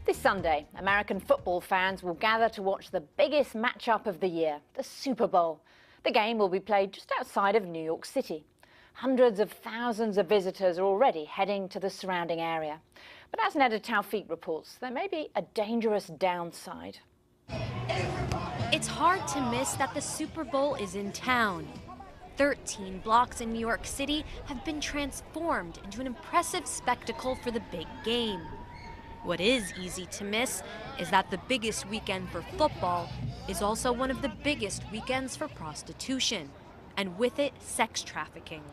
This Sunday, American football fans will gather to watch the biggest matchup of the year, the Super Bowl. The game will be played just outside of New York City. Hundreds of thousands of visitors are already heading to the surrounding area. But as Neda Tawfik reports, there may be a dangerous downside. It's hard to miss that the Super Bowl is in town. 13 blocks in New York City have been transformed into an impressive spectacle for the big game. What is easy to miss is that the biggest weekend for football is also one of the biggest weekends for prostitution, and with it, sex trafficking.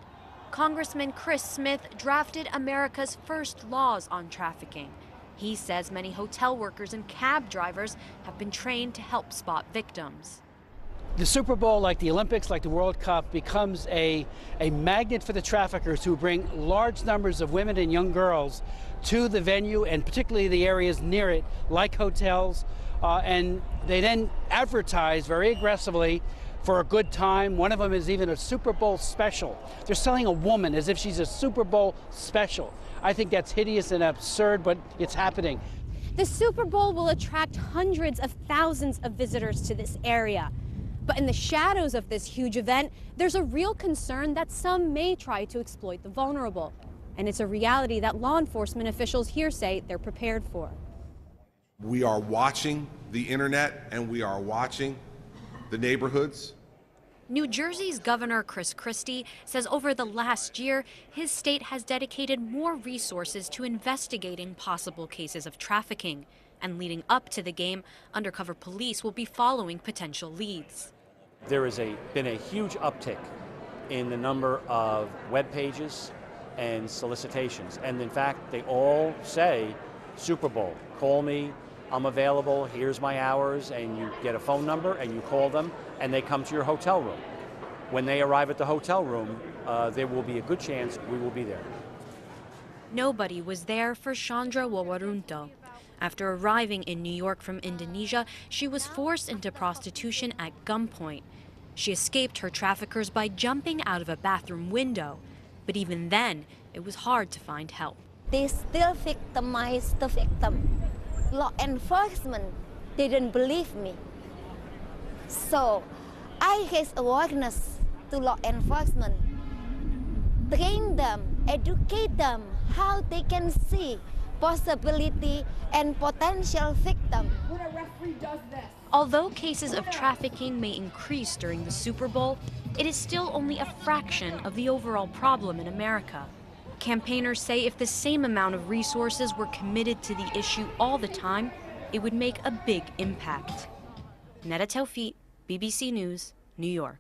Congressman Chris Smith drafted America's first laws on trafficking. He says many hotel workers and cab drivers have been trained to help spot victims. The Super Bowl, like the Olympics, like the World Cup, becomes a magnet for the traffickers who bring large numbers of women and young girls to the venue, and particularly the areas near it, like hotels, and they then advertise very aggressively for a good time. One of them is even a Super Bowl special. They're selling a woman as if she's a Super Bowl special. I think that's hideous and absurd, but it's happening. The Super Bowl will attract hundreds of thousands of visitors to this area. But in the shadows of this huge event, there's a real concern that some may try to exploit the vulnerable. And it's a reality that law enforcement officials here say they're prepared for. We are watching the internet and we are watching the neighborhoods. New Jersey's Governor Chris Christie says over the last year, his state has dedicated more resources to investigating possible cases of trafficking. And leading up to the game, undercover police will be following potential leads. There has been a huge uptick in the number of web pages and solicitations. And in fact, they all say, Super Bowl, call me, I'm available, here's my hours, and you get a phone number and you call them and they come to your hotel room. When they arrive at the hotel room, there will be a good chance we will be there. Nobody was there for Chandra Wawarunto. After arriving in New York from Indonesia, she was forced into prostitution at gunpoint. She escaped her traffickers by jumping out of a bathroom window. But even then, it was hard to find help. They still victimize the victim. Law enforcement didn't believe me. So I raise awareness to law enforcement, train them, educate them how they can see possibility and potential victim. Although cases of trafficking may increase during the Super Bowl, it is still only a fraction of the overall problem in America. Campaigners say if the same amount of resources were committed to the issue all the time, it would make a big impact. Neda Tawfik, BBC News, New York.